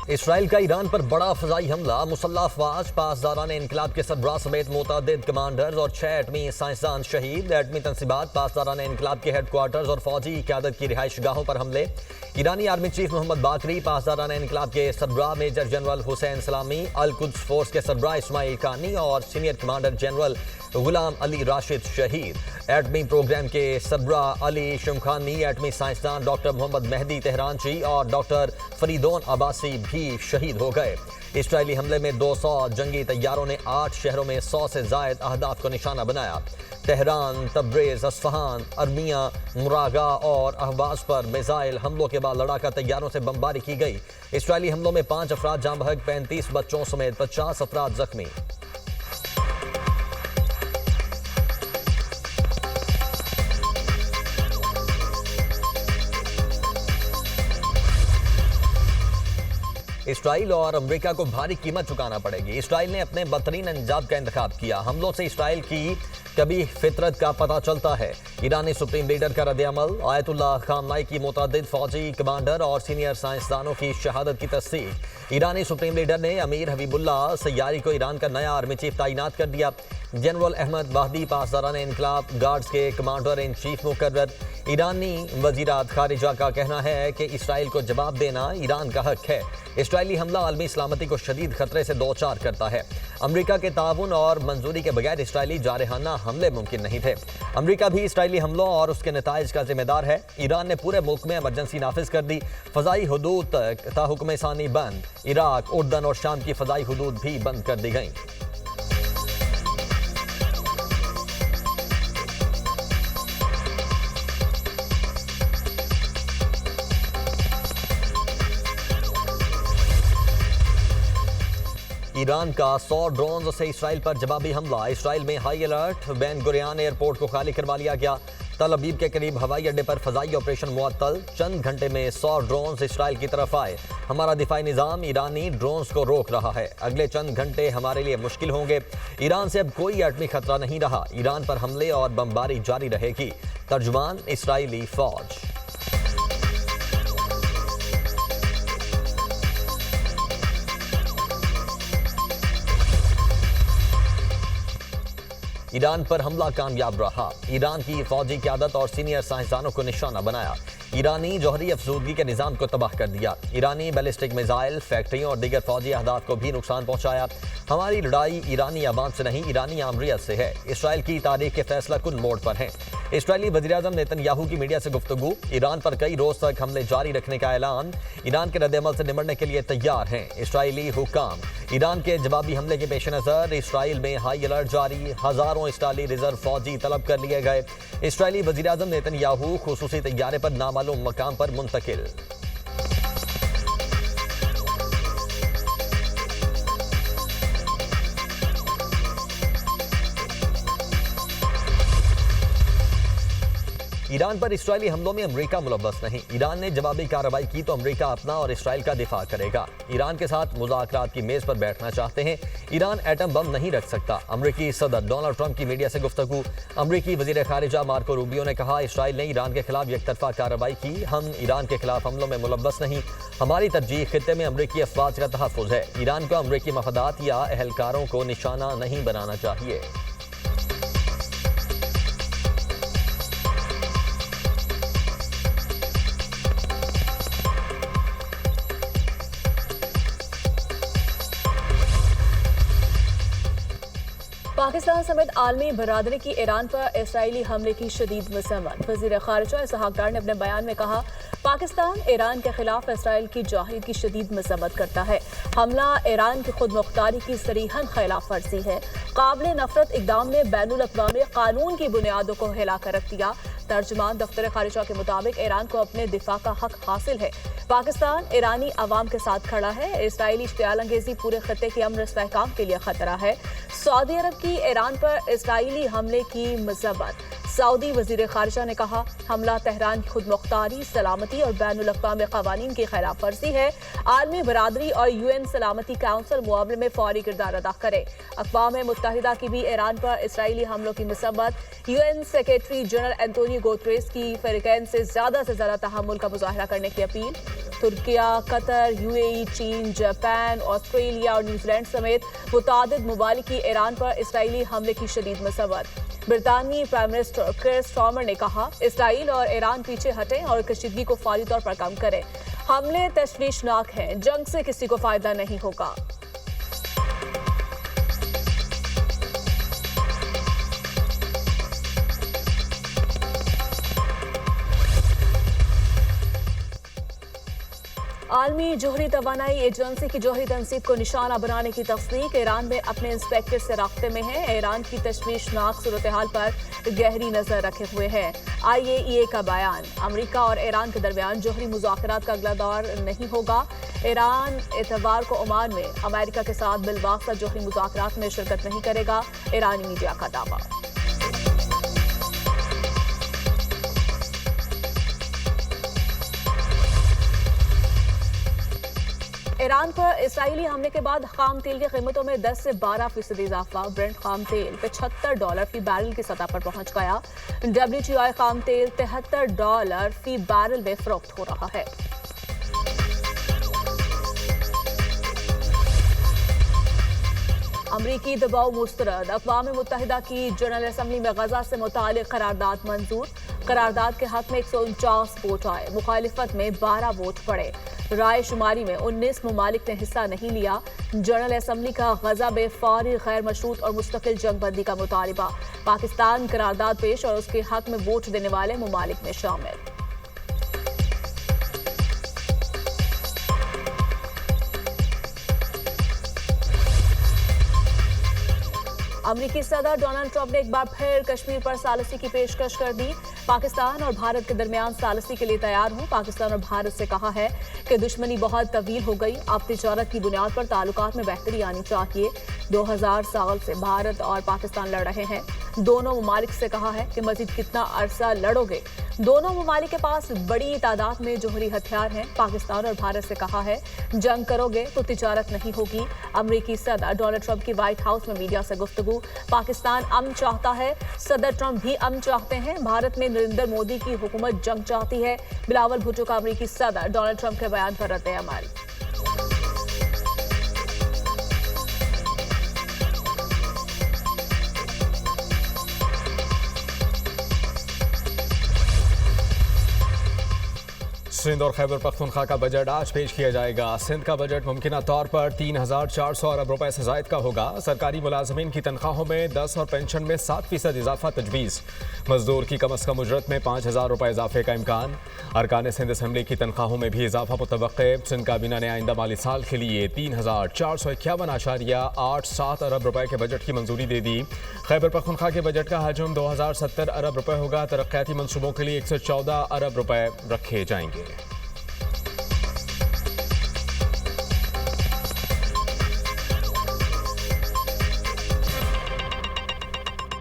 Israel का Iran पर बड़ा फ़ज़ाई हमला, मुसल्लह अफ़वाज, पासदारान इनकलाब के सरबराह समेत मुतअद्दिद कमांडर्स और 6 एटमी साइंसदान शहीद। एटमी तंसीबात, पासदारान इनकलाब के हेडक्वार्टर्स और फौजी क़यादत की रिहाइश गाहों पर हमले। ईरानी आर्मी चीफ मोहम्मद बाकरी, पासदारान इनकलाब के सरबराह मेजर जनरल हुसैन सलामी, अल कुद्स फोर्स के सरबराह इस्माइल कानी और senior commander general Gholam Ali Rashid शहीद। एटमी प्रोग्राम के सरबराह अली शमखानी, एटमी साइंसदान डॉक्टर मोहम्मद मेहदी तेहरानची और डॉक्टर फरीदोन अब्बासी भी शहीद हो गए। इसराइली हमले में 200 जंगी तैयारों ने 8 शहरों में 100 से ज़ायद अहदाफ को निशाना बनाया। तेहरान, तब्रेज़, अस्फहान, अरमिया, मुरागा और अहवाज पर मिसाइल हमलों के बाद लड़ाका तैयारों से बमबारी की गई। इसराइली हमलों में 5 अफराद जाँ बहक, 35 बच्चों समेत 50 अफराद जख्मी। इसराइल और अमेरिका को भारी कीमत चुकाना पड़ेगी। इसराइल ने अपने बदतरीन अंजाम का इंतखाब किया। हमलों से इसराइल की कभी फितरत का पता चलता है। ईरानी सुप्रीम लीडर का रद्द-ए-अमल, आयतुल्लाह खामनाई की मुतअद्दिद फौजी कमांडर और सीनियर साइंसदानों की शहादत की तस्दीक। ईरानी सुप्रीम लीडर ने अमीर हबीबुल्लाह सैयारी को ईरान का नया आर्मी चीफ तैनात कर दिया। जनरल अहमद वाहदी पासदारान इनकलाब गार्ड्स के कमांडर इन चीफ मुकर्रर। ईरानी वज़ीरात खारिजा का कहना है कि इसराइल को जवाब देना ईरान का हक है। इसराइली हमला आलमी सलामती को शदीद खतरे से दो चार करता है। अमरीका के ताउन और मंजूरी के बगैर इसराइली जारहाना हमले मुमकिन नहीं थे। अमरीका भी इसराइली हमलों और उसके नताइज का जिम्मेदार है। ईरान ने पूरे मुल्क में इमरजेंसी नाफिज कर दी। फ़ज़ाई हुदूद तक ताहुक्म सानी बंद। इराक, उर्दन और शाम की फ़ज़ाई हुदूद भी बंद कर दी गई। ईरान का 100 ड्रोन से इसराइल पर जवाबी हमला। इसराइल में high alert. Ben Gurion airport को खाली करवा लिया गया। तल अबीब के करीब हवाई अड्डे पर फजाई ऑपरेशन मुअत्तल। चंद घंटे में 100 ड्रोन इसराइल की तरफ आए। हमारा दिफाई निज़ाम ईरानी ड्रोन्स को रोक रहा है। अगले चंद घंटे हमारे लिए मुश्किल होंगे। ईरान से अब कोई एटमी खतरा नहीं रहा। ईरान पर हमले और बमबारी जारी रहेगी। तर्जुमान इसराइली फौज। ईरान पर हमला कामयाब रहा। ईरान की फौजी क़यादत और सीनियर साइंसदानों को निशाना बनाया। ईरानी जौहरी अफजूदगी के निज़ाम को तबाह कर दिया। ईरानी बैलिस्टिक मिसाइल फैक्ट्रियों और दीगर फौजी अहदाफ को भी नुकसान पहुंचाया। हमारी लड़ाई ईरानी आवाम से नहीं, ईरानी आमरीत से है। इसराइल की तारीख के फैसला कुन मोड़ पर है। इसराइली वज़ीर-ए-आज़म नेतन्याहू की मीडिया से गुफ्तगू। ईरान पर कई रोज तक हमले जारी रखने का ऐलान। ईरान के रद्द-ए-अमल से निमटने के लिए तैयार हैं इसराइली हुक्काम। ईरान के जवाबी हमले के पेश नज़र इसराइल में हाई अलर्ट जारी। हज़ारों इसराइली रिजर्व फौजी तलब कर लिए गए। इसराइली वज़ीर-ए-आज़म नेतन्याहू खुसूसी तैयारे पर नामालूम मकाम पर मुंतकिल। ईरान पर इसराइली हमलों में अमेरिका मुलव्वस नहीं। ईरान ने जवाबी कार्रवाई की तो अमेरिका अपना और इसराइल का दिफा करेगा। ईरान के साथ मुज़ाकरात की मेज पर बैठना चाहते हैं। ईरान एटम बम नहीं रख सकता। अमेरिकी सदर डोनाल्ड ट्रंप की मीडिया से गुफ्तगू। अमेरिकी वज़ीर खारिजा मार्को रूबियो ने कहा, इसराइल ने ईरान के खिलाफ एकतरफा कार्रवाई की। हम ईरान के खिलाफ हमलों में मुलव्वस नहीं। हमारी तरजीह खित्ते में अमेरिकी अफवाज का तहफ़्फ़ुज़ है। ईरान को अमेरिकी मफादात या अहलकारों को निशाना नहीं बनाना चाहिए। पाकिस्तान समेत आलमी बरादरी की ईरान पर इसराइली हमले की शदीद मज़म्मत। वज़ीर खारिजा इसहाक डार ने अपने बयान में कहा, पाकिस्तान ईरान के खिलाफ इसराइल की जाहिर की शदीद मज़म्मत करता है। हमला ईरान की खुद मुख्तारी की सरीहन खिलाफ वर्जी है। काबिल नफरत इक़दाम ने बैनुल अक़वामी कानून की बुनियादों को हिला कर रख दिया। तर्जुमान दफ्तर खारिजा के मुताबिक ईरान को अपने दिफा का हक हासिल है। पाकिस्तान ईरानी अवाम के साथ खड़ा है। इसराइली इश्तियाल अंगेजी पूरे खत्ते के अमन इस्तेहकाम के लिए खतरा है। सऊदी अरब की ईरान पर इसराइली हमले की मज़म्मत। सऊदी वज़ीर खारिजा ने कहा, हमला तेहरान की खुद मुख्तारी, सलामती और बैनुल अक़वामी क़वानीन की खिलाफ वर्जी है। आलमी बरादरी और UN सलामती काउंसिल मुआवले में फौरी किरदार अदा करे। अक़वाम मुत्तहिदा की भी ईरान पर इसराइली हमलों की मज़म्मत। UN secretary general Antonio Guterres की फ़रीक़ैन से ज़्यादा तहम्मुल का मुज़ाहरा करने की अपील। तुर्किया, कतर, यूएई, चीन, जापान, ऑस्ट्रेलिया और न्यूजीलैंड समेत मुतादिद ममालिक की ईरान पर इसराइली हमले की शदीद मसव्वत। ब्रितानी प्राइम मिनिस्टर कीर स्टारमर ने कहा, इसराइल और ईरान पीछे हटें और कशीदगी को फौरी तौर पर कम करें। हमले तशवीशनाक हैं, जंग से किसी को फायदा नहीं होगा। आलमी जोहरी तवानाई एजेंसी की जोहरी तनसीब को निशाना बनाने की तस्दीक। ईरान में अपने इंस्पेक्टर से राब्ते में है। ईरान की तशवीशनाक सूरत हाल पर गहरी नजर रखे हुए है। IAEA का बयान, अमरीका और ईरान के दरमियान जोहरी मुज़ाकरात का अगला दौर नहीं होगा। ईरान इतवार को ओमान में अमेरिका के साथ बिलवास्ता जोहरी मुज़ाकरात में शिरकत नहीं करेगा। ईरानी मीडिया का दावा। ईरान पर इसराइली हमले के बाद खाम तेल की कीमतों में 10 से 12% इजाफा। ब्रेंट खाम तेल $75 फी बैरल की सतह पर पहुंच गया। WTI खाम तेल $73 फी बैरल में फरोख्त हो रहा है। अमरीकी दबाव मुस्तरद। अक़वाम मुत्तहिदा की जनरल असम्बली में गजा से मुतालिक करारदाद मंजूर। करारदाद के हक में 149 वोट आए, मुखालिफत में 12 वोट पड़े। राय शुमारी में 19 ममालिक ने हिस्सा नहीं लिया। जनरल असम्बली का गजा में फौरी गैर मशरूत और मुस्तकिल जंगबंदी का मुतालिबा। पाकिस्तान करारदाद पेश और उसके हक में वोट देने वाले ममालिक में शामिल। अमरीकी सदर डोनाल्ड ट्रंप ने एक बार फिर कश्मीर पर सालिसी की पेशकश कर दी। पाकिस्तान और भारत के दरमियान सालिसी के लिए तैयार हूं। पाकिस्तान और भारत से कहा है कि दुश्मनी बहुत तवील हो गई, अब तिजारत की बुनियाद पर ताल्लुकात में बेहतरी आनी चाहिए। 2000 साल से भारत और पाकिस्तान लड़ रहे हैं। दोनों ममालिक से कहा है कि मजीद कितना अरसा लड़ोगे। दोनों ममालिक के पास बड़ी तादाद में जोहरी हथियार हैं। पाकिस्तान और भारत से कहा है, जंग करोगे तो तिजारत नहीं होगी। अमरीकी सदर डोनाल्ड ट्रंप की व्हाइट हाउस में मीडिया से गुफ्तगू। पाकिस्तान अमन चाहता है, सदर ट्रंप भी अमन चाहते हैं। भारत में नरेंद्र मोदी की हुकूमत जंग चाहती है। बिलावल भुट्टो का अमरीकी सदर डोनाल्ड ट्रंप के बयान पर रद्द अमल। सिंध और खैबर पख्तूनख्वा का बजट आज पेश किया जाएगा। सिंध का बजट मुमकिना तौर पर 3,400 अरब रुपए से जायद का होगा। सरकारी मुलाजमीन की तनख्वाहों में 10 और पेंशन में 7% इजाफा तजवीज़। मजदूर की कम अज़ कम उजरत में 5,000 रुपए इजाफे का इम्कान। अरकान सिंध असम्बली की तनख्वाहों में भी इजाफा मुतवक्के। सिंध काबीना ने आइंदा माली साल के लिए 3,451.87 अरब रुपए के बजट की मंजूरी दे दी। खैबर पख्तूनख्वा के बजट का हजम 2,070 अरब रुपए होगा। तरक्याती मनसूबों के लिए 114 अरब रुपए रखे जाएंगे।